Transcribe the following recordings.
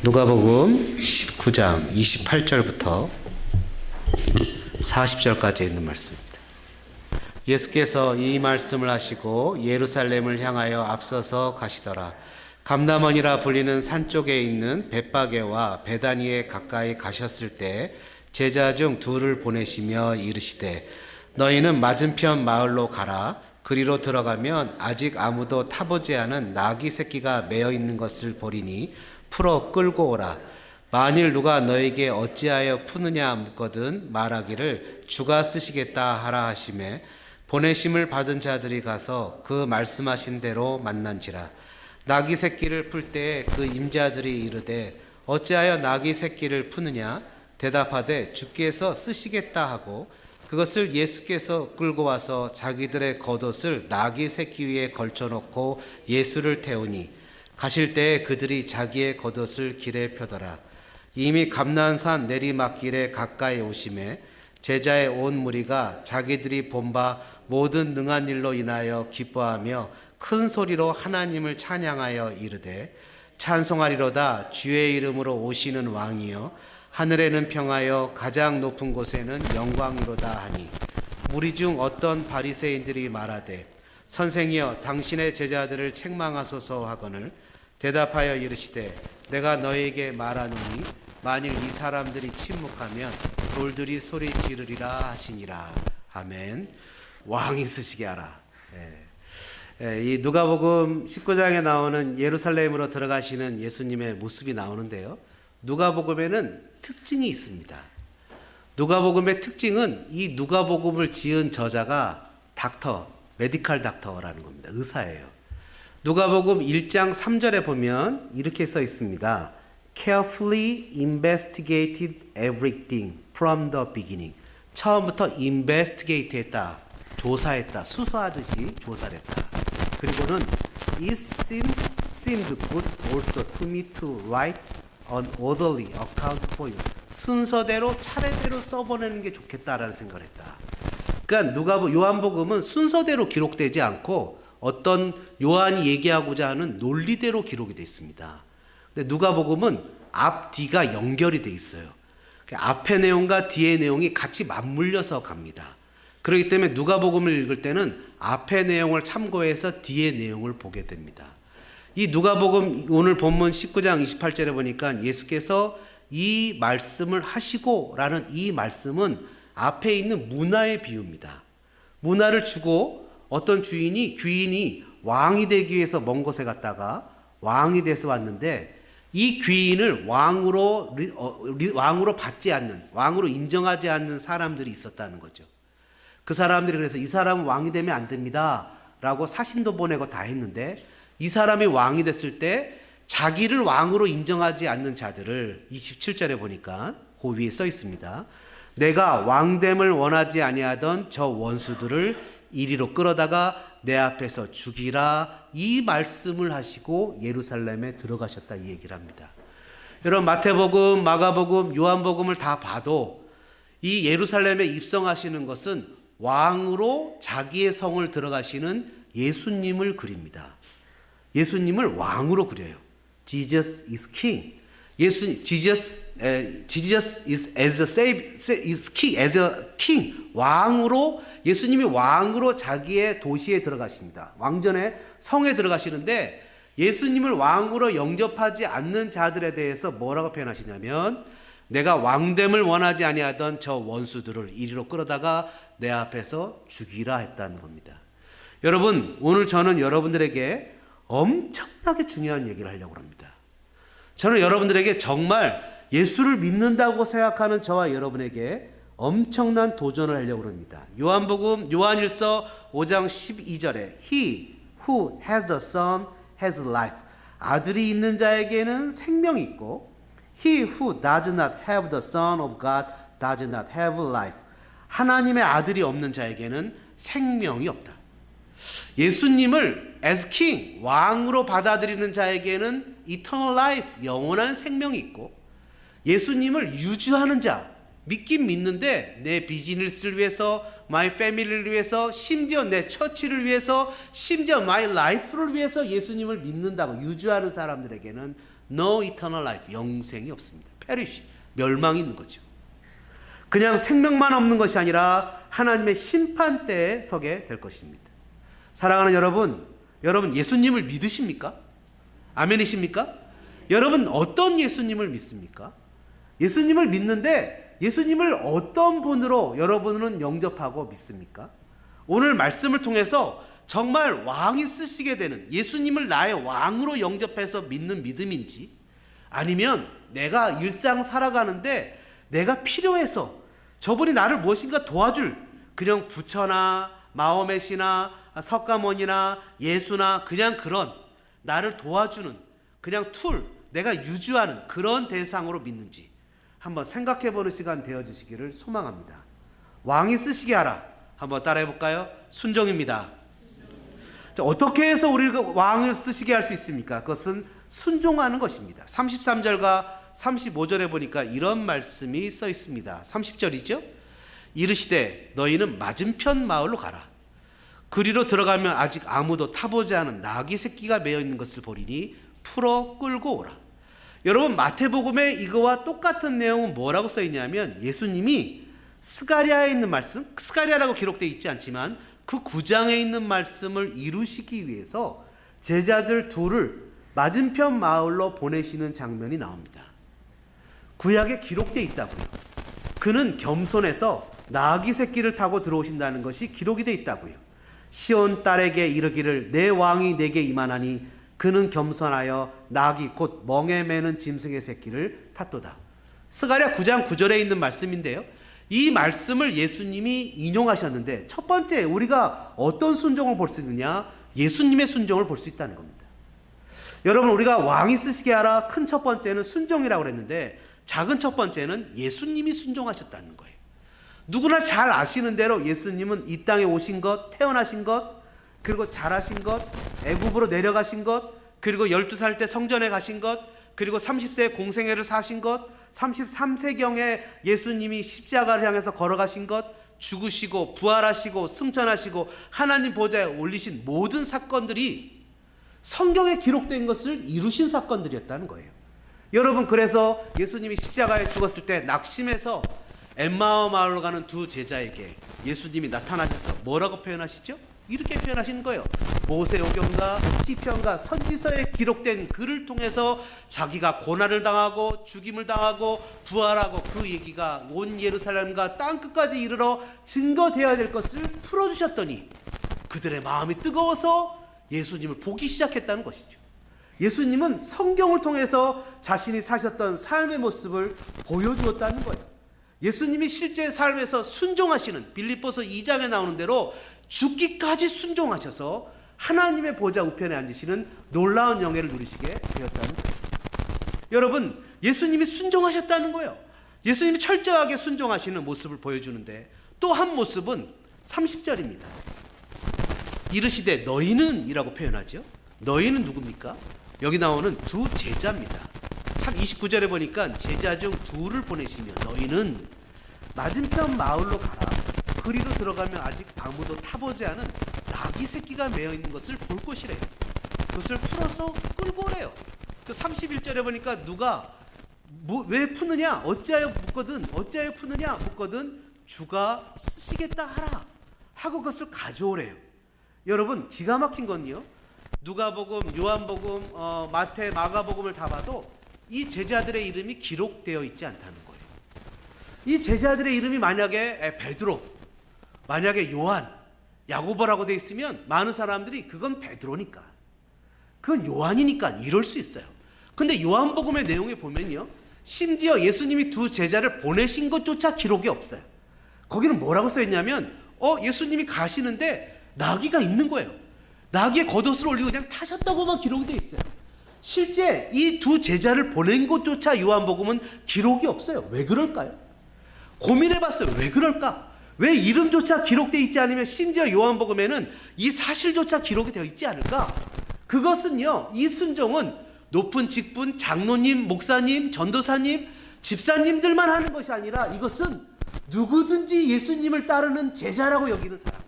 누가복음 19장 28절부터 40절까지 있는 말씀입니다. 예수께서 이 말씀을 하시고 예루살렘을 향하여 앞서서 가시더라. 감람원이라 불리는 산 쪽에 있는 벳바게와 베다니에 가까이 가셨을 때 제자 중 둘을 보내시며 이르시되 너희는 맞은편 마을로 가라. 그리로 들어가면 아직 아무도 타보지 않은 나귀 새끼가 매어 있는 것을 보리니 풀어 끌고 오라. 만일 누가 너에게 어찌하여 푸느냐 묻거든 말하기를 주가 쓰시겠다 하라 하시매 보내심을 받은 자들이 가서 그 말씀하신 대로 만난지라. 나귀 새끼를 풀 때에 그 임자들이 이르되 어찌하여 나귀 새끼를 푸느냐 대답하되 주께서 쓰시겠다 하고 그것을 예수께서 끌고 와서 자기들의 겉옷을 나귀 새끼 위에 걸쳐놓고 예수를 태우니 가실 때에 그들이 자기의 겉옷을 길에 펴더라. 이미 감난산 내리막길에 가까이 오심에 제자의 온 무리가 자기들이 본 바 모든 능한 일로 인하여 기뻐하며 큰 소리로 하나님을 찬양하여 이르되 찬송하리로다. 주의 이름으로 오시는 왕이여 하늘에는 평하여 가장 높은 곳에는 영광이로다 하니 무리 중 어떤 바리새인들이 말하되 선생이여 당신의 제자들을 책망하소서 하거늘 대답하여 이르시되 내가 너에게 말하노니 만일 이 사람들이 침묵하면 돌들이 소리 지르리라 하시니라. 아멘. 왕이 쓰시게 하라. 이 누가복음 19장에 나오는 예루살렘으로 들어가시는 예수님의 모습이 나오는데요. 누가복음에는 특징이 있습니다. 누가복음의 특징은 이 누가복음을 지은 저자가 메디컬 닥터라는 겁니다. 의사예요. 누가복음 1장 3절에 보면 이렇게 써 있습니다. Carefully investigated everything from the beginning. 처음부터 investigate 했다. 조사했다. 수사하듯이 조사를 했다. 그리고는 It seemed good also to me to write an orderly account for you. 순서대로 차례대로 써보내는 게 좋겠다라는 생각을 했다. 그러니까 요한복음은 순서대로 기록되지 않고 어떤 요한이 얘기하고자 하는 논리대로 기록이 되어 있습니다. 근데 누가복음은 앞, 뒤가 연결이 되어 있어요. 앞의 내용과 뒤의 내용이 같이 맞물려서 갑니다. 그렇기 때문에 누가복음을 읽을 때는 앞의 내용을 참고해서 뒤의 내용을 보게 됩니다. 이 누가복음 오늘 본문 19장 28절에 보니까 예수께서 이 말씀을 하시고 라는 이 말씀은 앞에 있는 문화의 비유입니다. 문화를 주고 어떤 귀인이 왕이 되기 위해서 먼 곳에 갔다가 왕이 돼서 왔는데 이 귀인을 왕으로 받지 않는, 왕으로 인정하지 않는 사람들이 있었다는 거죠. 그 사람들이 그래서 이 사람은 왕이 되면 안 됩니다 라고 사신도 보내고 다 했는데 이 사람이 왕이 됐을 때 자기를 왕으로 인정하지 않는 자들을 27절에 보니까 그 위에 써 있습니다. 내가 왕됨을 원하지 아니하던 저 원수들을 이리로 끌어다가 내 앞에서 죽이라 이 말씀을 하시고 예루살렘에 들어가셨다 이 얘기를 합니다. 여러분 마태복음, 마가복음, 요한복음을 다 봐도 이 예루살렘에 입성하시는 것은 왕으로 자기의 성을 들어가시는 예수님을 그립니다. 예수님을 왕으로 그려요. Jesus is king. Jesus is king, as a king. 왕으로, 예수님이 왕으로 자기의 도시에 들어가십니다. 왕전의 성에 들어가시는데 예수님을 왕으로 영접하지 않는 자들에 대해서 뭐라고 표현하시냐면 내가 왕됨을 원하지 아니하던 저 원수들을 이리로 끌어다가 내 앞에서 죽이라 했다는 겁니다. 여러분, 오늘 저는 여러분들에게 엄청나게 중요한 얘기를 하려고 합니다. 저는 여러분들에게 정말 예수를 믿는다고 생각하는 저와 여러분에게 엄청난 도전을 하려고 합니다. 요한일서 5장 12절에 He who has the son has life. 아들이 있는 자에게는 생명이 있고 He who does not have the son of God does not have life. 하나님의 아들이 없는 자에게는 생명이 없다. 예수님을 as king, 왕으로 받아들이는 자에게는 eternal life, 영원한 생명이 있고 예수님을 유지하는 자, 믿긴 믿는데 내 비즈니스를 위해서, my family를 위해서, 심지어 내 처치를 위해서, 심지어 my life를 위해서 예수님을 믿는다고 유지하는 사람들에게는 No eternal life. 영생이 없습니다. perish. 멸망이 있는 거죠. 그냥 생명만 없는 것이 아니라 하나님의 심판대에 서게 될 것입니다. 사랑하는 여러분, 여러분 예수님을 믿으십니까? 아멘이십니까? 여러분 어떤 예수님을 믿습니까? 예수님을 믿는데 예수님을 어떤 분으로 여러분은 영접하고 믿습니까? 오늘 말씀을 통해서 정말 왕이 쓰시게 되는 예수님을 나의 왕으로 영접해서 믿는 믿음인지, 아니면 내가 일상 살아가는데 내가 필요해서 저분이 나를 무엇인가 도와줄 그냥 부처나 마호멧이나 석가모니나 예수나 그냥 그런 나를 도와주는 그냥 툴, 내가 유주하는 그런 대상으로 믿는지 한번 생각해보는 시간 되어지시기를 소망합니다. 왕이 쓰시게 하라. 한번 따라해 볼까요? 순종입니다. 어떻게 해서 우리가 왕을 쓰시게 할 수 있습니까? 그것은 순종하는 것입니다. 33절과 35절에 보니까 이런 말씀이 써 있습니다. 30절이죠. 이르시되 너희는 맞은편 마을로 가라. 그리로 들어가면 아직 아무도 타보지 않은 나귀 새끼가 매어 있는 것을 보리니 풀어 끌고 오라. 여러분 마태복음에 이거와 똑같은 내용은 뭐라고 써 있냐면, 예수님이 스가랴에 있는 말씀, 스가랴라고 기록되어 있지 않지만 그 9장에 있는 말씀을 이루시기 위해서 제자들 둘을 맞은편 마을로 보내시는 장면이 나옵니다. 구약에 기록되어 있다고요. 그는 겸손해서 나귀 새끼를 타고 들어오신다는 것이 기록이 되어 있다고요. 시온 딸에게 이르기를 내 왕이 내게 임하나니 그는 겸손하여 나귀 곧 멍에 매는 짐승의 새끼를 탔도다. 스가랴 9장 9절에 있는 말씀인데요, 이 말씀을 예수님이 인용하셨는데 첫 번째 우리가 어떤 순종을 볼 수 있느냐? 예수님의 순종을 볼 수 있다는 겁니다. 여러분 우리가 왕이 쓰시게 하라 큰 첫 번째는 순종이라고 그랬는데 작은 첫 번째는 예수님이 순종하셨다는 거예요. 누구나 잘 아시는 대로 예수님은 이 땅에 오신 것, 태어나신 것, 그리고 자라신 것, 애굽으로 내려가신 것, 그리고 12살 때 성전에 가신 것, 그리고 30세에 공생애를 사신 것, 33세경에 예수님이 십자가를 향해서 걸어가신 것, 죽으시고 부활하시고 승천하시고 하나님 보좌에 올리신 모든 사건들이 성경에 기록된 것을 이루신 사건들이었다는 거예요. 여러분 그래서 예수님이 십자가에 죽었을 때 낙심해서 엠마오 마을로 가는 두 제자에게 예수님이 나타나셔서 뭐라고 표현하시죠? 이렇게 표현하시는 거예요. 모세오경과 시편과 선지서에 기록된 글을 통해서 자기가 고난을 당하고 죽임을 당하고 부활하고 그 얘기가 온 예루살렘과 땅끝까지 이르러 증거되어야 될 것을 풀어주셨더니 그들의 마음이 뜨거워서 예수님을 보기 시작했다는 것이죠. 예수님은 성경을 통해서 자신이 사셨던 삶의 모습을 보여주었다는 거예요. 예수님이 실제 삶에서 순종하시는 빌립보서 2장에 나오는 대로 죽기까지 순종하셔서 하나님의 보좌 우편에 앉으시는 놀라운 영예를 누리시게 되었다는 거예요. 여러분 예수님이 순종하셨다는 거예요. 예수님이 철저하게 순종하시는 모습을 보여주는데 또 한 모습은 30절입니다. 이르시되 너희는 이라고 표현하죠. 너희는 누굽니까? 여기 나오는 두 제자입니다. 29절에 보니까 제자 중 둘을 보내시며 너희는 맞은편 마을로 가라. 그리로 들어가면 아직 아무도 타보지 않은 나귀 새끼가 매어 있는 것을 볼 것이래요. 그것을 풀어서 끌고 오래요. 그 31절에 보니까 누가 왜 푸느냐 어찌하여 푸느냐 묻거든 주가 쓰시겠다 하라 하고 그것을 가져오래요. 여러분 기가 막힌 건요, 누가복음, 요한복음, 마태, 마가복음을 다 봐도 이 제자들의 이름이 기록되어 있지 않다는 거예요. 이 제자들의 이름이 만약에 베드로, 만약에 요한, 야고보라고 되어 있으면 많은 사람들이 그건 베드로니까, 그건 요한이니까 이럴 수 있어요. 근데 요한복음의 내용에 보면요, 심지어 예수님이 두 제자를 보내신 것조차 기록이 없어요. 거기는 뭐라고 써있냐면 예수님이 가시는데 나귀가 있는 거예요. 나귀에 겉옷을 올리고 그냥 타셨다고만 기록이 되어 있어요. 실제 이 두 제자를 보낸 것조차 요한복음은 기록이 없어요. 왜 그럴까요? 고민해봤어요. 왜 그럴까? 왜 이름조차 기록되어 있지 않으면 심지어 요한복음에는 이 사실조차 기록이 되어 있지 않을까? 그것은요, 이 순종은 높은 직분, 장로님, 목사님, 전도사님, 집사님들만 하는 것이 아니라 이것은 누구든지 예수님을 따르는 제자라고 여기는 사람들,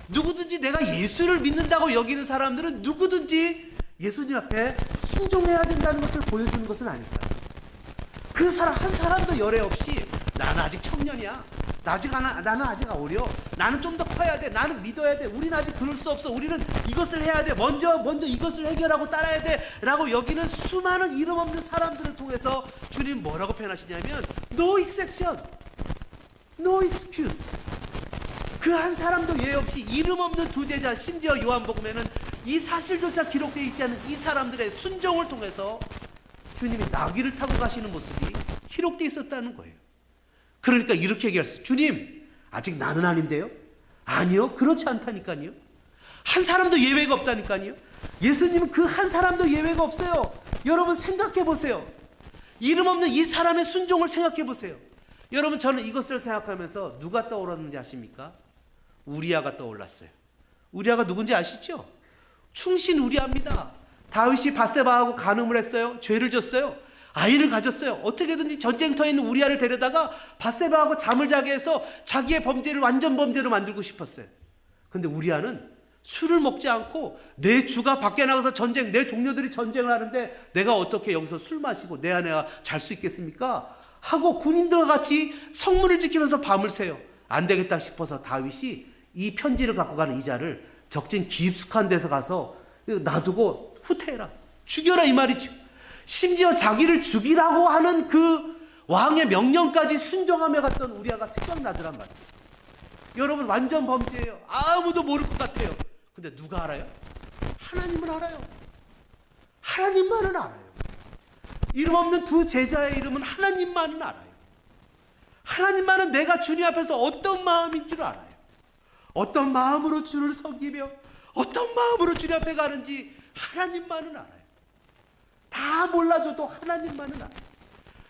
누구든지 내가 예수를 믿는다고 여기는 사람들은 누구든지 예수님 앞에 순종해야 된다는 것을 보여주는 것은 아닐까요? 그 사람 한 사람도 열애 없이 나는 아직 청년이야. 나는 아직 어려. 나는 좀 더 커야 돼. 나는 믿어야 돼. 우리는 아직 그럴 수 없어. 우리는 이것을 해야 돼. 먼저 이것을 해결하고 따라야 돼. 라고 여기는 수많은 이름 없는 사람들을 통해서 주님 뭐라고 표현하시냐면 No exception. No excuse. 그 한 사람도 예외 없이 이름 없는 두 제자, 심지어 요한복음에는 이 사실조차 기록되어 있지 않은 이 사람들의 순종을 통해서 주님이 나귀를 타고 가시는 모습이 기록되어 있었다는 거예요. 그러니까 이렇게 얘기했어요. 주님, 아직 나는 아닌데요? 아니요, 그렇지 않다니까요. 한 사람도 예외가 없다니까요. 예수님은 그 한 사람도 예외가 없어요. 여러분 생각해 보세요. 이름 없는 이 사람의 순종을 생각해 보세요. 여러분, 저는 이것을 생각하면서 누가 떠올랐는지 아십니까? 우리아가 떠올랐어요. 우리아가 누군지 아시죠? 충신 우리아입니다. 다윗이 밧세바하고 간음을 했어요. 죄를 졌어요. 아이를 가졌어요. 어떻게든지 전쟁터에 있는 우리아를 데려다가 밧세바하고 잠을 자게 해서 자기의 범죄를 완전 범죄로 만들고 싶었어요. 근데 우리아는 술을 먹지 않고 내 주가 밖에 나가서 내 동료들이 전쟁을 하는데 내가 어떻게 여기서 술 마시고 내 아내가 잘 수 있겠습니까? 하고 군인들과 같이 성문을 지키면서 밤을 새요. 안 되겠다 싶어서 다윗이 이 편지를 갖고 가는 이자를 적진 깊숙한 데서 가서 놔두고 후퇴해라, 죽여라 이 말이죠. 심지어 자기를 죽이라고 하는 그 왕의 명령까지 순종하며 갔던 우리아가 생각나더란 말이에요. 여러분, 완전 범죄예요. 아무도 모를 것 같아요. 근데 누가 알아요? 하나님은 알아요. 하나님만은 알아요. 이름 없는 두 제자의 이름은 하나님만은 알아요. 하나님만은 내가 주님 앞에서 어떤 마음인 줄 알아요. 어떤 마음으로 주를 섬기며 어떤 마음으로 주님 앞에 가는지 하나님만은 알아요. 다 몰라줘도 하나님만은 알아요.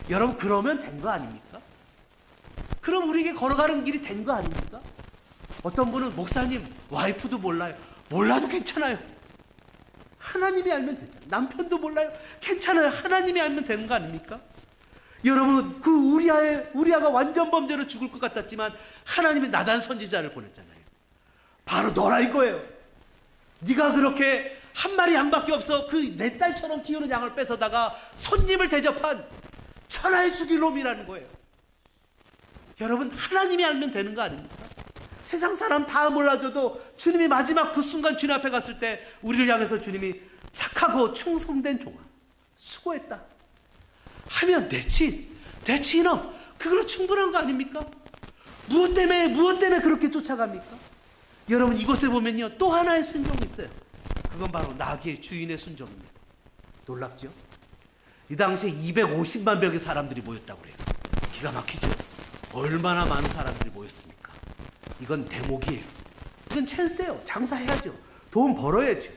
여러분, 그러면 된 거 아닙니까? 그럼 우리에게 걸어가는 길이 된 거 아닙니까? 어떤 분은 목사님, 와이프도 몰라요. 몰라도 괜찮아요. 하나님이 알면 되잖아요. 남편도 몰라요. 괜찮아요. 하나님이 알면 되는 거 아닙니까? 여러분, 그 우리아가 완전 범죄로 죽을 것 같았지만 하나님이 나단 선지자를 보냈잖아요. 바로 너라 이거예요. 네가 그렇게 한 마리 양밖에 없어 그 내 딸처럼 키우는 양을 뺏어다가 손님을 대접한 천하의 죽일 놈이라는 거예요. 여러분, 하나님이 알면 되는 거 아닙니까? 세상 사람 다 몰라줘도 주님이 마지막 그 순간 주님 앞에 갔을 때 우리를 향해서 주님이 착하고 충성된 종아, 수고했다 하면 that's enough. 그걸로 충분한 거 아닙니까? 무엇 때문에 그렇게 쫓아갑니까? 여러분, 이곳에 보면요, 또 하나의 순종이 있어요. 그건 바로 나귀의 주인의 순종입니다. 놀랍죠? 이 당시에 250만 명의 사람들이 모였다고 그래요. 기가 막히죠? 얼마나 많은 사람들이 모였습니까? 이건 대목이에요. 이건 찬스예요. 장사해야죠. 돈 벌어야죠.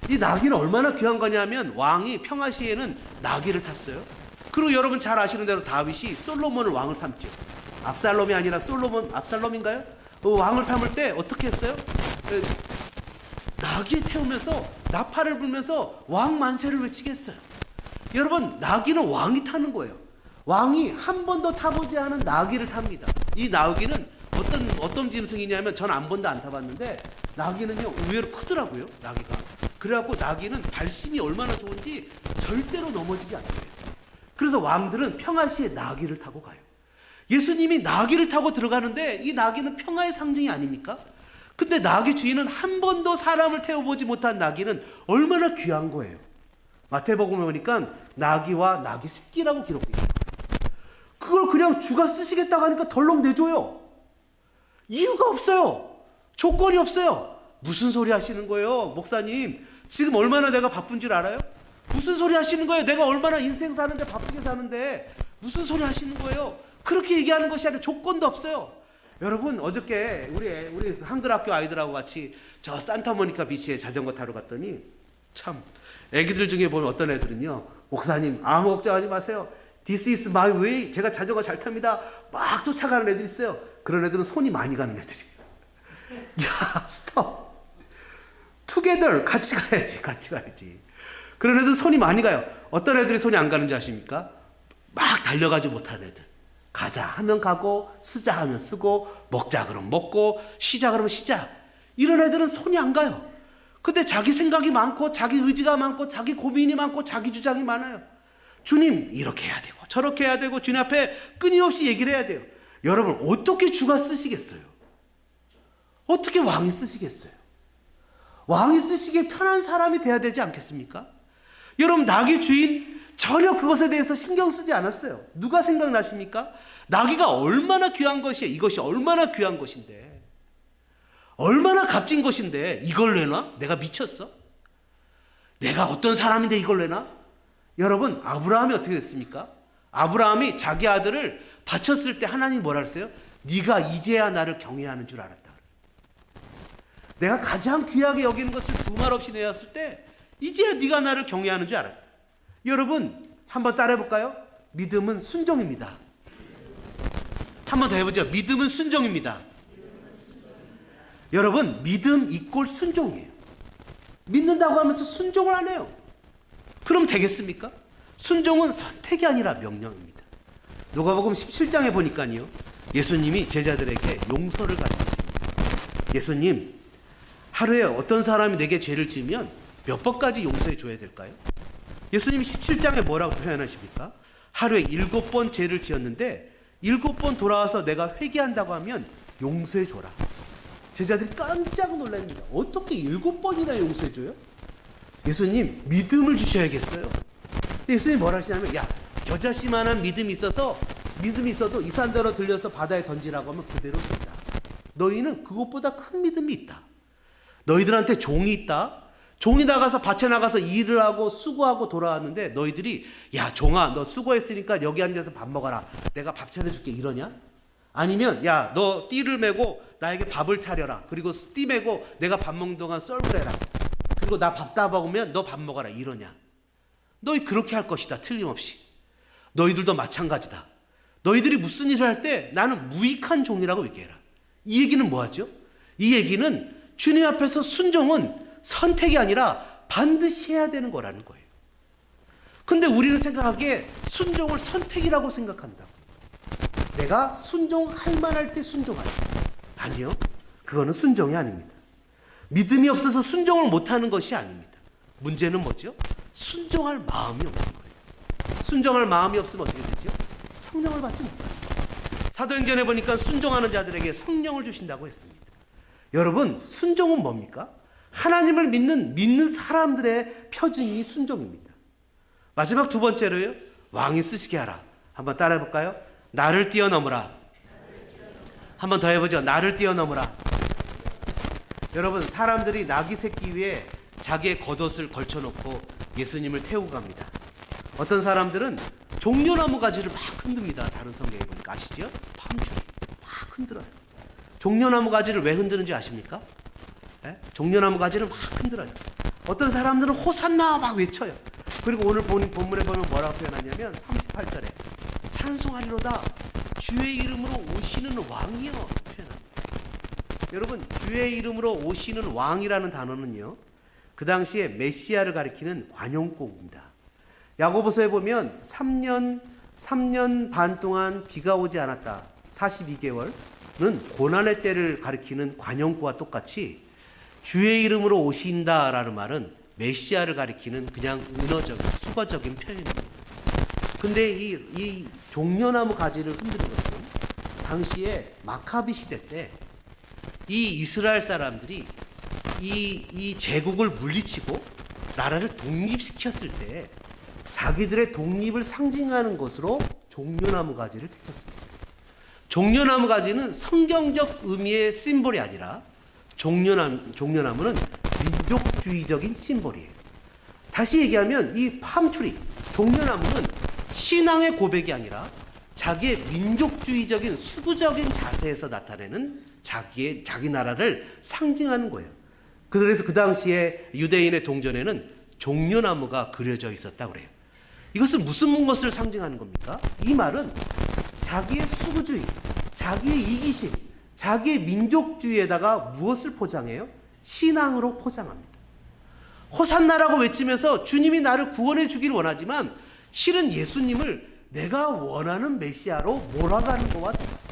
이 나귀는 얼마나 귀한 거냐면 왕이 평화시에는 나귀를 탔어요. 그리고 여러분 잘 아시는 대로 다윗이 솔로몬을 왕을 삼죠. 압살롬이 아니라 압살롬인가요? 왕을 삼을 때 어떻게 했어요? 나귀에 태우면서 나팔을 불면서 왕 만세를 외치게 했어요. 여러분, 나귀는 왕이 타는 거예요. 왕이 한 번도 타보지 않은 나귀를 탑니다. 이 나귀는 어떤 짐승이냐면 전 한 번도 안 타봤는데 나귀는요 의외로 크더라고요. 나귀가. 그래갖고 나귀는 발심이 얼마나 좋은지 절대로 넘어지지 않아요. 그래서 왕들은 평화시에 나귀를 타고 가요. 예수님이 나귀를 타고 들어가는데 이 나귀는 평화의 상징이 아닙니까? 근데 나귀 주인은 한 번도 사람을 태워보지 못한 나귀는 얼마나 귀한 거예요. 마태복음에 보니까 나귀와 나귀 새끼라고 기록되어 있어요. 그걸 그냥 주가 쓰시겠다고 하니까 덜렁 내줘요. 이유가 없어요. 조건이 없어요. 무슨 소리 하시는 거예요, 목사님? 지금 얼마나 내가 바쁜 줄 알아요? 무슨 소리 하시는 거예요? 내가 얼마나 인생 사는데 바쁘게 사는데 무슨 소리 하시는 거예요? 그렇게 얘기하는 것이 아니라 조건도 없어요. 여러분, 어저께 우리 한글학교 아이들하고 같이 저 산타모니카 비치에 자전거 타러 갔더니 참 애기들 중에 보면 어떤 애들은요, 목사님 아무 걱정하지 마세요. This is my way. 제가 자전거 잘 탑니다. 막 쫓아가는 애들이 있어요. 그런 애들은 손이 많이 가는 애들이에요. 야, 스톱. 투게더 같이 가야지. 그런 애들은 손이 많이 가요. 어떤 애들이 손이 안 가는지 아십니까? 막 달려가지 못하는 애들. 가자 하면 가고, 쓰자 하면 쓰고, 먹자 그러면 먹고, 쉬자 그러면 쉬자. 이런 애들은 손이 안 가요. 근데 자기 생각이 많고 자기 의지가 많고 자기 고민이 많고 자기 주장이 많아요. 주님 이렇게 해야 되고 저렇게 해야 되고 주님 앞에 끊임없이 얘기를 해야 돼요. 여러분 어떻게 주가 쓰시겠어요? 어떻게 왕이 쓰시겠어요? 왕이 쓰시기에 편한 사람이 돼야 되지 않겠습니까? 여러분 나귀 주인 전혀 그것에 대해서 신경 쓰지 않았어요. 누가 생각나십니까? 나귀가 얼마나 귀한 것이에요. 이것이 얼마나 귀한 것인데, 얼마나 값진 것인데 이걸 내놔? 내가 미쳤어? 내가 어떤 사람인데 이걸 내놔? 여러분 아브라함이 어떻게 됐습니까? 아브라함이 자기 아들을 바쳤을 때 하나님 뭐라 그랬어요? 네가 이제야 나를 경외하는 줄 알았다. 내가 가장 귀하게 여기는 것을 두 말 없이 내었을 때 이제야 네가 나를 경외하는 줄 알았다. 여러분 한번 따라해 볼까요? 믿음은 순종입니다. 한번 더 해보죠. 믿음은 순종입니다. 여러분 믿음 이꼴 순종이에요. 믿는다고 하면서 순종을 안 해요. 그럼 되겠습니까? 순종은 선택이 아니라 명령입니다. 누가복음 17장에 보니까요, 예수님이 제자들에게 용서를 가르치십니다. 예수님, 하루에 어떤 사람이 내게 죄를 지으면 몇 번까지 용서해 줘야 될까요? 예수님이 17장에 뭐라고 표현하십니까? 하루에 7번 죄를 지었는데 7번 돌아와서 내가 회개한다고 하면 용서해 줘라. 제자들이 깜짝 놀랍니다. 어떻게 7번이나 용서해 줘요? 예수님 믿음을 주셔야겠어요. 예수님 뭐라 하시냐면, 야 겨자씨만한 믿음이 있어도 이 산더러 들려서 바다에 던지라고 하면 그대로 준다. 너희는 그것보다 큰 믿음이 있다. 너희들한테 종이 있다. 종이 나가서 밭에 나가서 일을 하고 수고하고 돌아왔는데 너희들이 야 종아 너 수고했으니까 여기 앉아서 밥 먹어라. 내가 밥 차려줄게 이러냐? 아니면 야 너 띠를 메고 나에게 밥을 차려라. 그리고 띠 메고 내가 밥 먹는 동안 썰고 해라. 그리고 나 밥 다 먹으면 너 밥 먹어라 이러냐? 너희 그렇게 할 것이다. 틀림없이. 너희들도 마찬가지다. 너희들이 무슨 일을 할 때 나는 무익한 종이라고 얘기해라. 이 얘기는 뭐하죠? 이 얘기는 주님 앞에서 순종은 선택이 아니라 반드시 해야 되는 거라는 거예요. 근데 우리는 생각하기에 순종을 선택이라고 생각한다. 내가 순종할 만할 때 순종하라. 아니요. 그거는 순종이 아닙니다. 믿음이 없어서 순종을 못하는 것이 아닙니다. 문제는 뭐죠? 순종할 마음이 없는 거예요. 순종할 마음이 없으면 어떻게 되죠? 성령을 받지 못합니다. 사도행전에 보니까 순종하는 자들에게 성령을 주신다고 했습니다. 여러분 순종은 뭡니까? 하나님을 믿는 사람들의 표징이 순종입니다. 마지막 두 번째로요, 왕이 쓰시게 하라. 한번 따라해 볼까요? 나를 뛰어넘으라. 한번 더 해보죠. 나를 뛰어넘으라. 여러분 사람들이 나귀 새끼 위에 자기의 겉옷을 걸쳐놓고 예수님을 태우고 갑니다. 어떤 사람들은 종려나무 가지를 막 흔듭니다. 다른 성경에 보니까 아시죠? 팜줄이 막 흔들어요. 종려나무 가지를 왜 흔드는지 아십니까? 네? 종려나무 가지를 막 흔들어요. 어떤 사람들은 호산나 막 외쳐요. 그리고 오늘 본문에 보면 뭐라고 표현하냐면 38절에 찬송하리로다 주의 이름으로 오시는 왕이여 표현합니다. 여러분 주의 이름으로 오시는 왕이라는 단어는요, 그 당시에 메시아를 가리키는 관용구입니다. 야고보서에 보면 3년 반 동안 비가 오지 않았다. 42개월은 고난의 때를 가리키는 관용구와 똑같이 주의 이름으로 오신다라는 말은 메시아를 가리키는 그냥 은어적인 수거적인 표현입니다. 근데 이 종려나무 가지를 흔드는 것은 당시에 마카비 시대 때 이 이스라엘 사람들이 이 제국을 물리치고 나라를 독립시켰을 때 자기들의 독립을 상징하는 것으로 종려나무 가지를 택했습니다. 종려나무 가지는 성경적 의미의 심볼이 아니라 종려나무는 민족주의적인 심볼이에요. 다시 얘기하면 이 팜트리, 종려나무는 신앙의 고백이 아니라 자기의 민족주의적인 수구적인 자세에서 나타내는 자기 나라를 상징하는 거예요. 그래서 그 당시에 유대인의 동전에는 종려나무가 그려져 있었다고 그래요. 이것은 무슨 것을 상징하는 겁니까? 이 말은 자기의 수구주의, 자기의 이기심, 자기의 민족주의에다가 무엇을 포장해요? 신앙으로 포장합니다. 호산나라고 외치면서 주님이 나를 구원해 주기를 원하지만 실은 예수님을 내가 원하는 메시아로 몰아가는 것과 똑같아요.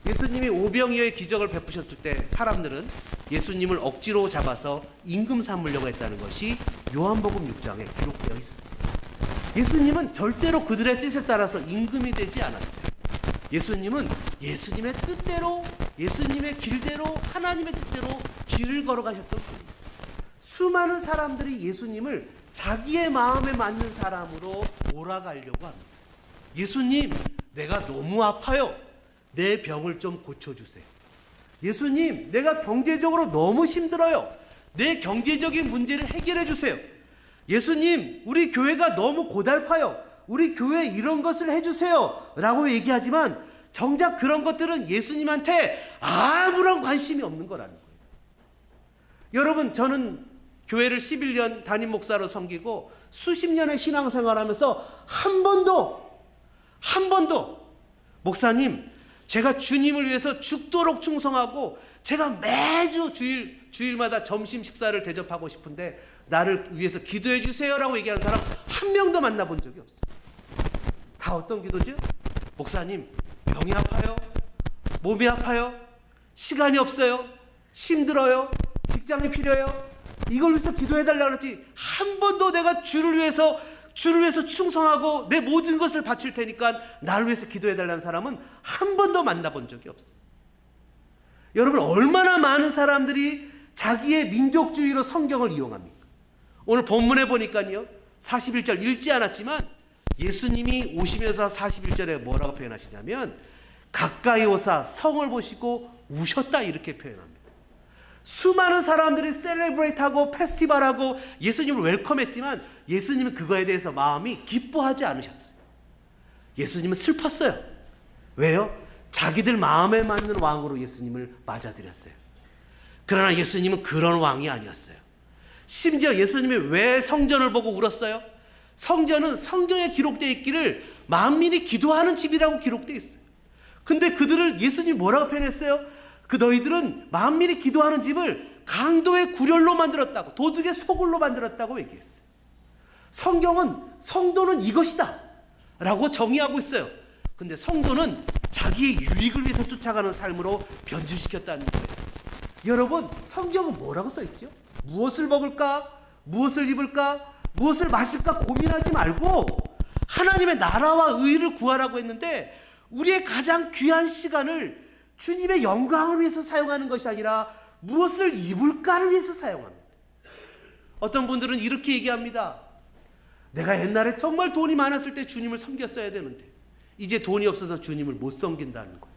예수님이 오병이어의 기적을 베푸셨을 때 사람들은 예수님을 억지로 잡아서 임금 삼으려고 했다는 것이 요한복음 6장에 기록되어 있습니다. 예수님은 절대로 그들의 뜻에 따라서 임금이 되지 않았어요. 예수님은 예수님의 뜻대로, 예수님의 길대로, 하나님의 뜻대로 길을 걸어가셨던 분입니다. 수많은 사람들이 예수님을 자기의 마음에 맞는 사람으로 몰아가려고 합니다. 예수님, 내가 너무 아파요. 내 병을 좀 고쳐주세요. 예수님, 내가 경제적으로 너무 힘들어요. 내 경제적인 문제를 해결해 주세요. 예수님, 우리 교회가 너무 고달파요. 우리 교회에 이런 것을 해주세요 라고 얘기하지만 정작 그런 것들은 예수님한테 아무런 관심이 없는 거라는 거예요. 여러분, 저는 교회를 11년 담임 목사로 섬기고 수십 년의 신앙생활하면서 한 번도 목사님, 제가 주님을 위해서 죽도록 충성하고 제가 매주 주일마다 점심 식사를 대접하고 싶은데 나를 위해서 기도해 주세요라고 얘기하는 사람 한 명도 만나본 적이 없어요. 다 어떤 기도죠? 목사님, 병이 아파요, 몸이 아파요, 시간이 없어요, 힘들어요, 직장이 필요해요, 이걸 위해서 기도해 달라고 했지 한 번도 내가 주를 위해서 충성하고 내 모든 것을 바칠 테니까 나를 위해서 기도해 달라는 사람은 한 번도 만나본 적이 없어요. 여러분, 얼마나 많은 사람들이 자기의 민족주의로 성경을 이용합니까? 오늘 본문에 보니까요, 41절 읽지 않았지만 예수님이 오시면서 41절에 뭐라고 표현하시냐면 가까이 오사 성을 보시고 우셨다 이렇게 표현합니다. 수많은 사람들이 셀레브레이트하고 페스티벌하고 예수님을 웰컴했지만 예수님은 그거에 대해서 마음이 기뻐하지 않으셨어요. 예수님은 슬펐어요. 왜요? 자기들 마음에 맞는 왕으로 예수님을 맞아들였어요. 그러나 예수님은 그런 왕이 아니었어요. 심지어 예수님이 왜 성전을 보고 울었어요? 성전은 성경에 기록되어 있기를 만민이 기도하는 집이라고 기록되어 있어요. 근데 그들을 예수님이 뭐라고 표현했어요? 너희들은 만민이 기도하는 집을 강도의 구렬로 만들었다고, 도둑의 소굴로 만들었다고 얘기했어요. 성경은 성도는 이것이다 라고 정의하고 있어요. 근데 성도는 자기의 유익을 위해서 쫓아가는 삶으로 변질시켰다는 거예요. 여러분, 성경은 뭐라고 써있죠? 무엇을 먹을까? 무엇을 입을까? 무엇을 마실까? 고민하지 말고 하나님의 나라와 의를 구하라고 했는데 우리의 가장 귀한 시간을 주님의 영광을 위해서 사용하는 것이 아니라 무엇을 입을까를 위해서 사용합니다. 어떤 분들은 이렇게 얘기합니다. 내가 옛날에 정말 돈이 많았을 때 주님을 섬겼어야 되는데 이제 돈이 없어서 주님을 못 섬긴다는 거예요.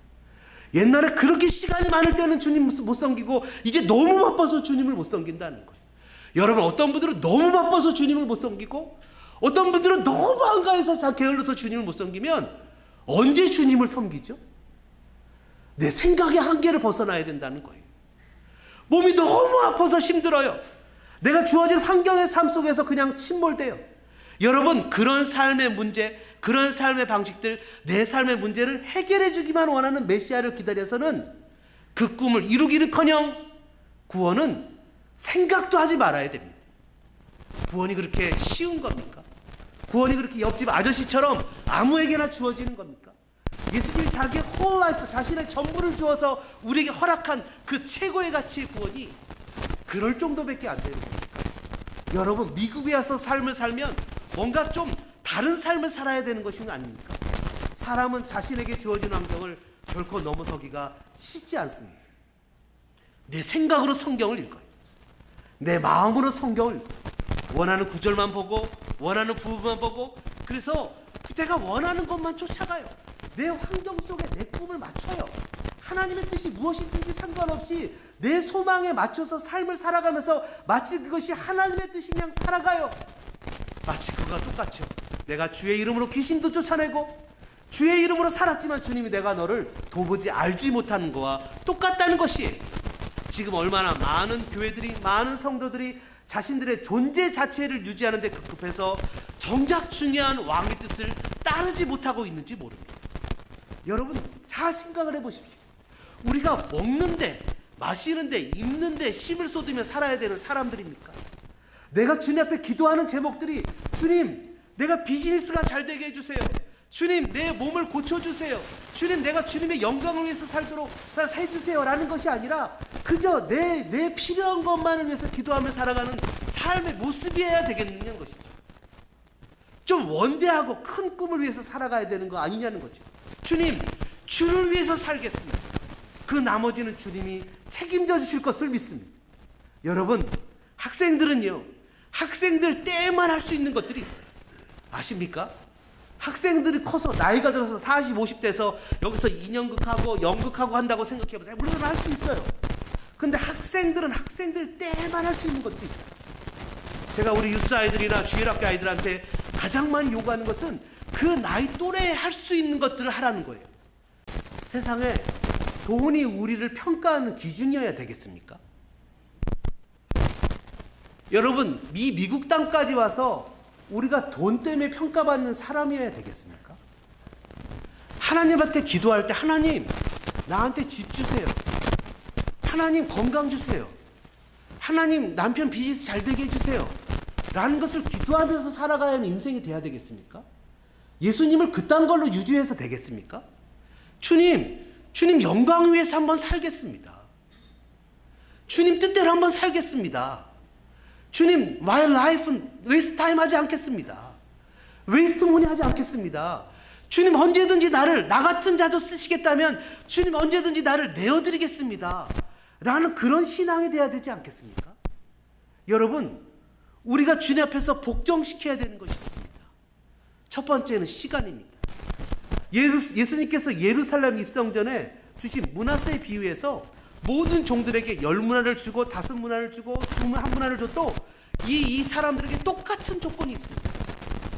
옛날에 그렇게 시간이 많을 때는 주님 못 섬기고 이제 너무 바빠서 주님을 못 섬긴다는 거예요. 여러분, 어떤 분들은 너무 바빠서 주님을 못 섬기고 어떤 분들은 너무 한가해서 게을러서 주님을 못 섬기면 언제 주님을 섬기죠? 내 생각의 한계를 벗어나야 된다는 거예요. 몸이 너무 아파서 힘들어요. 내가 주어진 환경의 삶 속에서 그냥 침몰돼요. 여러분, 그런 삶의 문제, 그런 삶의 방식들, 내 삶의 문제를 해결해 주기만 원하는 메시아를 기다려서는 그 꿈을 이루기는커녕 구원은 생각도 하지 말아야 됩니다. 구원이 그렇게 쉬운 겁니까? 구원이 그렇게 옆집 아저씨처럼 아무에게나 주어지는 겁니까? 예수님이 자기의 whole life, 자신의 전부를 주어서 우리에게 허락한 그 최고의 가치의 구원이 그럴 정도밖에 안 되는 겁니까? 여러분, 미국에 와서 삶을 살면 뭔가 좀 다른 삶을 살아야 되는 것이 아닙니까? 사람은 자신에게 주어진 환경을 결코 넘어서기가 쉽지 않습니다. 내 생각으로 성경을 읽어요. 내 마음으로 성경을 읽어요. 원하는 구절만 보고 원하는 부분만 보고 그래서 내가 원하는 것만 쫓아가요. 내 환경 속에 내 꿈을 맞춰요. 하나님의 뜻이 무엇이든지 상관없이 내 소망에 맞춰서 삶을 살아가면서 마치 그것이 하나님의 뜻인 양 살아가요. 마치 그거가 똑같죠. 내가 주의 이름으로 귀신도 쫓아내고 주의 이름으로 살았지만 주님이 내가 너를 도무지 알지 못하는 거와 똑같다는 것이에요. 지금 얼마나 많은 교회들이, 많은 성도들이 자신들의 존재 자체를 유지하는 데 급급해서 정작 중요한 왕의 뜻을 따르지 못하고 있는지 모릅니다. 여러분, 잘 생각을 해보십시오. 우리가 먹는데, 마시는데, 입는데 힘을 쏟으며 살아야 되는 사람들입니까? 내가 주님 앞에 기도하는 제목들이 주님, 내가 비즈니스가 잘 되게 해주세요. 주님, 내 몸을 고쳐주세요. 주님, 내가 주님의 영광을 위해서 살도록 해주세요 라는 것이 아니라 그저 내 필요한 것만을 위해서 기도하며 살아가는 삶의 모습이어야 되겠느냐는 것이죠. 좀 원대하고 큰 꿈을 위해서 살아가야 되는 거 아니냐는 거죠. 주님, 주를 위해서 살겠습니다. 그 나머지는 주님이 책임져 주실 것을 믿습니다. 여러분, 학생들은요, 학생들 때만 할 수 있는 것들이 있어요. 아십니까? 학생들이 커서 나이가 들어서 40, 50대에서 여기서 2년극하고 연극하고 한다고 생각해보세요. 물론 할 수 있어요. 근데 학생들은 학생들 때만 할 수 있는 것들이 있어요. 제가 우리 유스 아이들이나 주일학교 아이들한테 가장 많이 요구하는 것은 그 나이 또래에 할 수 있는 것들을 하라는 거예요. 세상에 돈이 우리를 평가하는 기준이어야 되겠습니까? 여러분, 미국 땅까지 와서 우리가 돈 때문에 평가받는 사람이어야 되겠습니까? 하나님한테 기도할 때 하나님, 나한테 집 주세요. 하나님, 건강 주세요. 하나님, 남편 비즈니스 잘 되게 해주세요. 라는 것을 기도하면서 살아가야 하는 인생이 돼야 되겠습니까? 예수님을 그딴 걸로 유지해서 되겠습니까? 주님 영광 위해서 한번 살겠습니다. 주님 뜻대로 한번 살겠습니다. 주님, my life는 웨이스트 타임 하지 않겠습니다. 웨이스트 머니 하지 않겠습니다. 주님, 언제든지 나를, 나 같은 자도 쓰시겠다면 주님 언제든지 나를 내어드리겠습니다. 라는 그런 신앙이 돼야 되지 않겠습니까? 여러분, 우리가 주님 앞에서 복종시켜야 되는 것이 있습니다. 첫 번째는 시간입니다. 예수님께서 예루살렘 입성 전에 주신 문화세 비유에서 모든 종들에게 10문화를 주고 5문화를 주고 1문화를 줘도 이 사람들에게 똑같은 조건이 있습니다.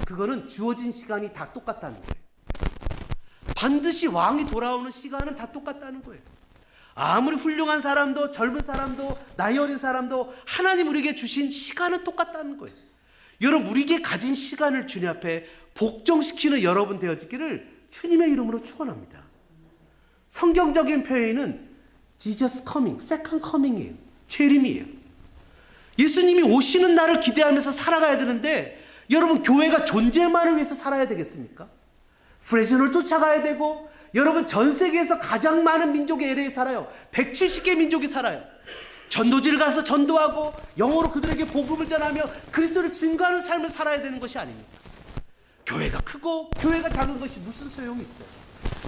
그거는 주어진 시간이 다 똑같다는 거예요. 반드시 왕이 돌아오는 시간은 다 똑같다는 거예요. 아무리 훌륭한 사람도 젊은 사람도 나이 어린 사람도 하나님 우리에게 주신 시간은 똑같다는 거예요. 여러분, 우리에게 가진 시간을 주님 앞에 복종시키는 여러분 되어지기를 주님의 이름으로 축원합니다. 성경적인 표현은 Jesus coming, second coming이에요. 재림이에요. 예수님이 오시는 날을 기대하면서 살아가야 되는데 여러분, 교회가 존재만을 위해서 살아야 되겠습니까? 프레즈널 쫓아가야 되고, 여러분, 전 세계에서 가장 많은 민족의 LA에 살아요. 170개 민족이 살아요. 전도지를 가서 전도하고 영어로 그들에게 복음을 전하며 그리스도를 증거하는 삶을 살아야 되는 것이 아닙니까? 교회가 크고 교회가 작은 것이 무슨 소용이 있어요?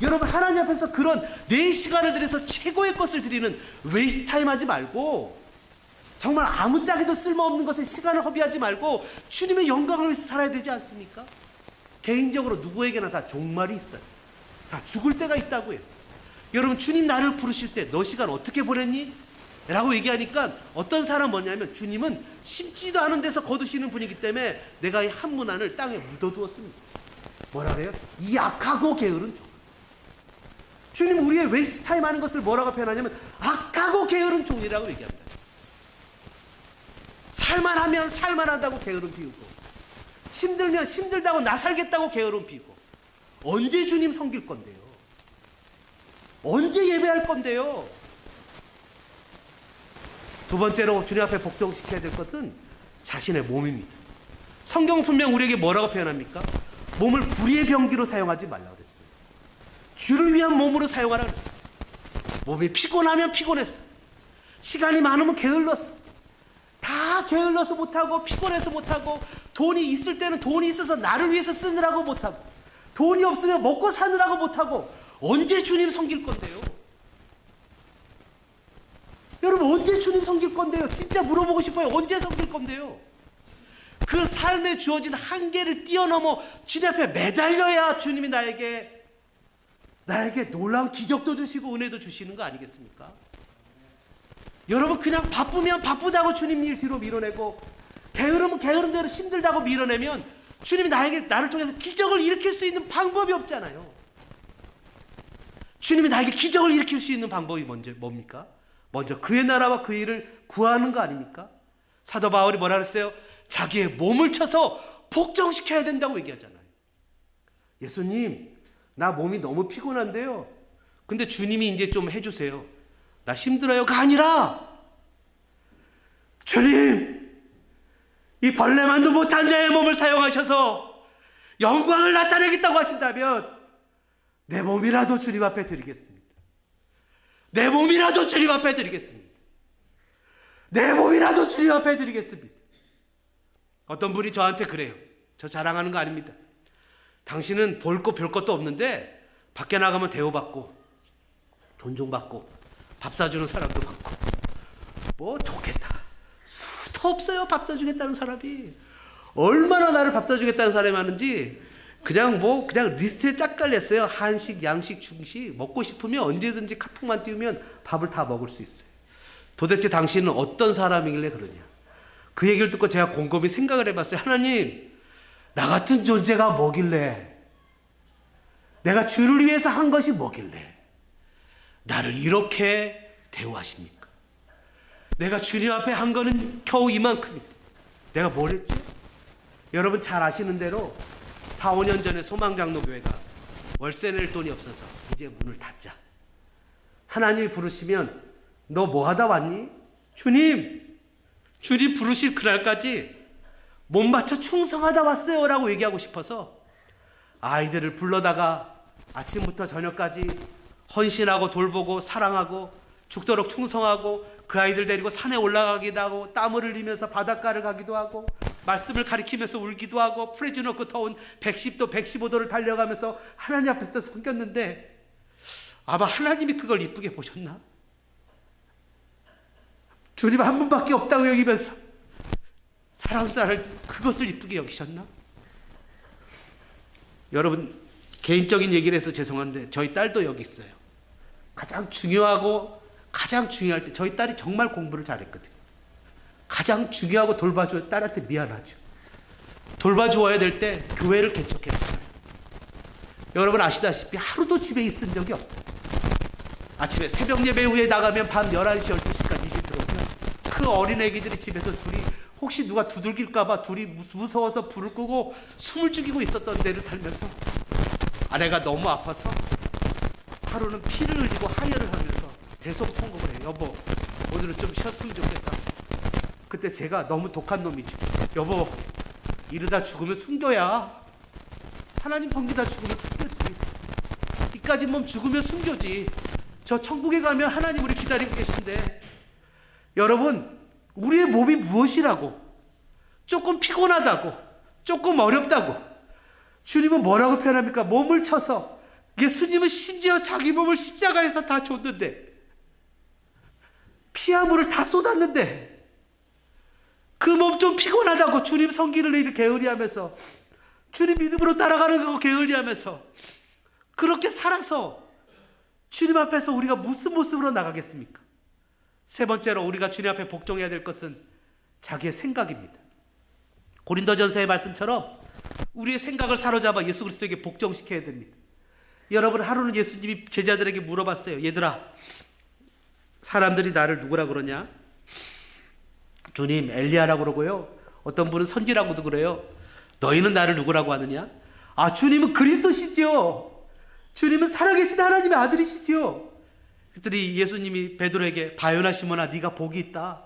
여러분, 하나님 앞에서 그런 내 시간을 들여서 최고의 것을 드리는 웨이스트 타임 하지 말고, 정말 아무짝에도 쓸모없는 것에 시간을 허비하지 말고 주님의 영광을 위해서 살아야 되지 않습니까? 개인적으로 누구에게나 다 종말이 있어요. 다 죽을 때가 있다고요. 여러분, 주님 나를 부르실 때 너 시간 어떻게 보냈니? 라고 얘기하니까 어떤 사람 뭐냐면, 주님은 심지도 않은 데서 거두시는 분이기 때문에 내가 이 한 문안을 땅에 묻어두었습니다. 뭐라 그래요? 이 악하고 게으른 종. 주님 우리의 웨이스트 타임 하는 것을 뭐라고 표현하냐면 악하고 게으른 종이라고 얘기합니다. 살만하면 살만하다고 게으름 피우고, 힘들면 힘들다고 나 살겠다고 게으름 피우고. 언제 주님 섬길 건데요? 언제 예배할 건데요? 두 번째로 주님 앞에 복종시켜야 될 것은 자신의 몸입니다. 성경은 분명 우리에게 뭐라고 표현합니까? 몸을 불의의 병기로 사용하지 말라고 그랬어요. 주를 위한 몸으로 사용하라고 그랬어요. 몸이 피곤하면 피곤했어. 시간이 많으면 게을렀어. 다 게을러서 못하고 피곤해서 못하고, 돈이 있을 때는 돈이 있어서 나를 위해서 쓰느라고 못하고, 돈이 없으면 먹고 사느라고 못하고. 언제 주님 섬길 건데요? 여러분, 언제 주님 섬길 건데요? 진짜 물어보고 싶어요. 언제 섬길 건데요? 그 삶에 주어진 한계를 뛰어넘어 주님 앞에 매달려야 주님이 나에게 놀라운 기적도 주시고 은혜도 주시는 거 아니겠습니까? 여러분, 그냥 바쁘면 바쁘다고 주님 일 뒤로 밀어내고, 게으르면 게으름대로 힘들다고 밀어내면 주님이 나를 통해서 기적을 일으킬 수 있는 방법이 없잖아요. 주님이 나에게 기적을 일으킬 수 있는 방법이 뭡니까? 먼저 그의 나라와 그 일을 구하는 거 아닙니까? 사도 바울이 뭐라 그랬어요? 자기의 몸을 쳐서 복종시켜야 된다고 얘기하잖아요. 예수님, 나 몸이 너무 피곤한데요. 근데 주님이 이제 좀 해주세요. 나 힘들어요가 아니라, 주님, 이 벌레만도 못한 자의 몸을 사용하셔서 영광을 나타내겠다고 하신다면 내 몸이라도 주님 앞에 드리겠습니다. 내 몸이라도 주님 앞에 드리겠습니다. 내 몸이라도 주님 앞에 드리겠습니다. 어떤 분이 저한테 그래요. 저 자랑하는 거 아닙니다. 당신은 볼 거 별 것도 없는데 밖에 나가면 대우받고 존중받고 밥 사주는 사람도 많고 뭐 좋겠다. 수도 없어요. 밥 사주겠다는 사람이. 얼마나 나를 밥 사주겠다는 사람이 많은지 그냥 리스트에 쫙 깔렸어요. 한식, 양식, 중식. 먹고 싶으면 언제든지 카톡만 띄우면 밥을 다 먹을 수 있어요. 도대체 당신은 어떤 사람이길래 그러냐. 그 얘기를 듣고 제가 곰곰이 생각을 해봤어요. 하나님, 나 같은 존재가 뭐길래, 내가 주를 위해서 한 것이 뭐길래 나를 이렇게 대우하십니까? 내가 주님 앞에 한 거는 겨우 이만큼인데 내가 뭘 했지? 여러분 잘 아시는 대로 4, 5년 전에 소망장로교회가 월세 낼 돈이 없어서 이제 문을 닫자. 하나님이 부르시면 너 뭐 하다 왔니? 주님 부르실 그날까지 몸 바쳐 충성하다 왔어요 라고 얘기하고 싶어서 아이들을 불러다가 아침부터 저녁까지 헌신하고 돌보고 사랑하고 죽도록 충성하고 그 아이들 데리고 산에 올라가기도 하고 땀을 흘리면서 바닷가를 가기도 하고 말씀을 가리키면서 울기도 하고 프레즈 넣고 더운 110도 115도를 달려가면서 하나님 앞에서 섬겼는데 아마 하나님이 그걸 이쁘게 보셨나? 주님 한 분밖에 없다고 여기면서 사람을 그것을 이쁘게 여기셨나? 여러분 개인적인 얘기를 해서 죄송한데 저희 딸도 여기 있어요. 가장 중요할 때 저희 딸이 정말 공부를 잘했거든요. 가장 중요하고 돌봐줘야 딸한테 미안하죠. 돌봐주어야 될 때 교회를 개척했어요. 여러분 아시다시피 하루도 집에 있은 적이 없어요. 아침에 새벽 예배 후에 나가면 밤 11시 12시까지 들어오면 그 어린 애기들이 집에서 둘이 혹시 누가 두들길까봐 둘이 무서워서 불을 끄고 숨을 죽이고 있었던 데를 살면서 아내가 너무 아파서 하루는 피를 흘리고 하혈을 하면서 대속 통곡을 해요. 여보 오늘은 좀 쉬었으면 좋겠다. 그때 제가 너무 독한 놈이죠. 여보 이러다 죽으면 순교야. 하나님 섬기다 죽으면 순교지. 이까지 몸 죽으면 순교지. 저 천국에 가면 하나님 우리 기다리고 계신데 여러분 우리의 몸이 무엇이라고 조금 피곤하다고 조금 어렵다고 주님은 뭐라고 표현합니까? 몸을 쳐서 예수님은 심지어 자기 몸을 십자가에서 다 줬는데 피와 물을 다 쏟았는데 그 몸 좀 피곤하다고 주님 성기를 이렇게 게을리하면서 주님 믿음으로 따라가는 거 게을리하면서 그렇게 살아서 주님 앞에서 우리가 무슨 모습으로 나가겠습니까? 세 번째로 우리가 주님 앞에 복종해야 될 것은 자기의 생각입니다. 고린도전서의 말씀처럼 우리의 생각을 사로잡아 예수 그리스도에게 복종시켜야 됩니다. 여러분 하루는 예수님이 제자들에게 물어봤어요. 얘들아 사람들이 나를 누구라 그러냐? 주님 엘리야라고 그러고요. 어떤 분은 선지라고도 그래요. 너희는 나를 누구라고 하느냐? 아 주님은 그리스도시죠. 주님은 살아계신 하나님의 아들이시죠. 그랬더니 예수님이 베드로에게 바요나 시몬아 네가 복이 있다.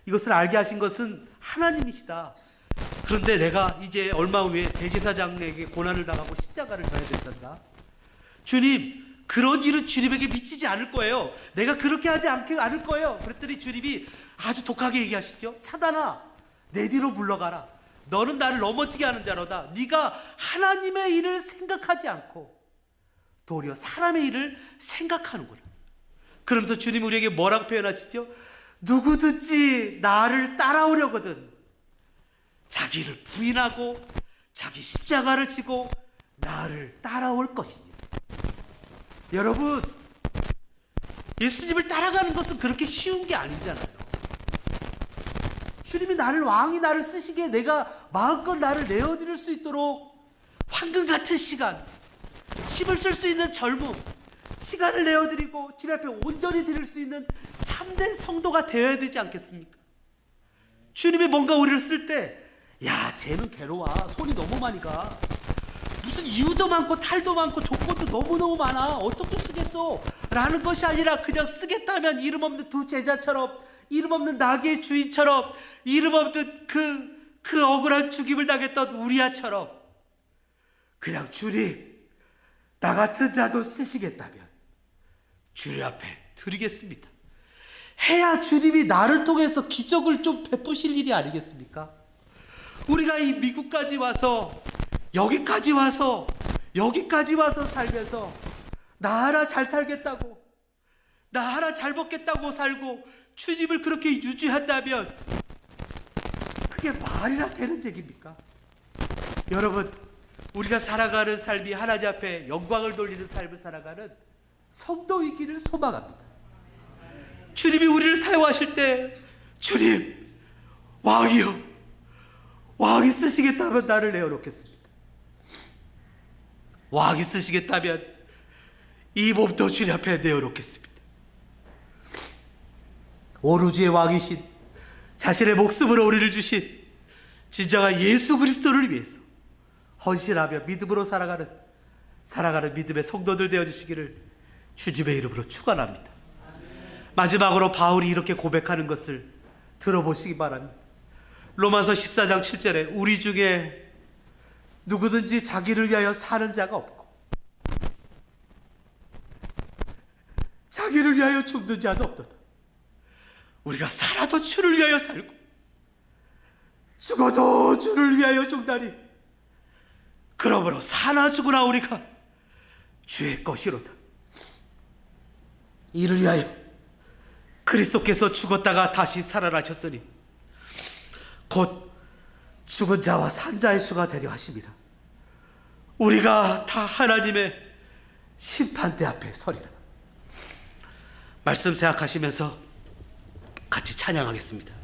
이것을 알게 하신 것은 하나님이시다. 그런데 내가 이제 얼마 후에 대제사장에게 고난을 당하고 십자가를 져야 된단다. 주님 그런 일은 주님에게 미치지 않을 거예요. 내가 그렇게 하지 않을 거예요. 그랬더니 주님이 아주 독하게 얘기하시죠. 사단아 내 뒤로 물러가라. 너는 나를 넘어지게 하는 자로다. 네가 하나님의 일을 생각하지 않고 도리어 사람의 일을 생각하는구나. 그러면서 주님 우리에게 뭐라고 표현하시죠? 누구든지 나를 따라오려거든 자기를 부인하고 자기 십자가를 지고 나를 따라올 것이니. 여러분 예수님을 따라가는 것은 그렇게 쉬운 게 아니잖아요. 주님이 왕이 나를 쓰시기에 내가 마음껏 나를 내어드릴 수 있도록 황금 같은 시간, 힘을 쓸 수 있는 젊음, 시간을 내어드리고 주님 앞에 온전히 드릴 수 있는 참된 성도가 되어야 되지 않겠습니까? 주님이 뭔가 우리를 쓸 때 야 쟤는 괴로워. 손이 너무 많이 가. 무슨 이유도 많고 탈도 많고 조건도 너무너무 많아. 어떻게 쓰겠어? 라는 것이 아니라 그냥 쓰겠다면 이름 없는 두 제자처럼 이름 없는 나귀의 주인처럼 이름 없는 그 억울한 죽임을 당했던 우리아처럼 그냥 주님 나 같은 자도 쓰시겠다면 주님 앞에 드리겠습니다. 해야 주님이 나를 통해서 기적을 좀 베푸실 일이 아니겠습니까? 우리가 이 미국까지 와서 여기까지 와서 살면서 나 하나 잘 살겠다고, 나 하나 잘 먹겠다고 살고 주님을 그렇게 유지한다면 그게 말이나 되는 얘기입니까? 여러분, 우리가 살아가는 삶이 하나님 앞에 영광을 돌리는 삶을 살아가는 성도이기를 소망합니다. 주님이 우리를 사용하실 때, 주님, 왕이여, 왕이 쓰시겠다면 나를 내어놓겠습니다. 왕이 쓰시겠다면 이 몸도 주님 앞에 내어놓겠습니다. 오루지의 왕이신, 자신의 목숨으로 우리를 주신 진정한 예수 그리스도를 위해서 헌신하며 믿음으로 살아가는 믿음의 성도들 되어주시기를 주님의 이름으로 축원합니다. 마지막으로 바울이 이렇게 고백하는 것을 들어보시기 바랍니다. 로마서 14장 7절에 우리 중에 누구든지 자기를 위하여 사는 자가 없고 자기를 위하여 죽는 자도 없도다. 우리가 살아도 주를 위하여 살고 죽어도 주를 위하여 죽다니, 그러므로 사나 죽으나 우리가 주의 것이로다. 이를 위하여 그리스도께서 죽었다가 다시 살아나셨으니 곧 죽은 자와 산 자의 수가 되려 하십니다. 우리가 다 하나님의 심판대 앞에 서리라. 말씀 생각하시면서 같이 찬양하겠습니다.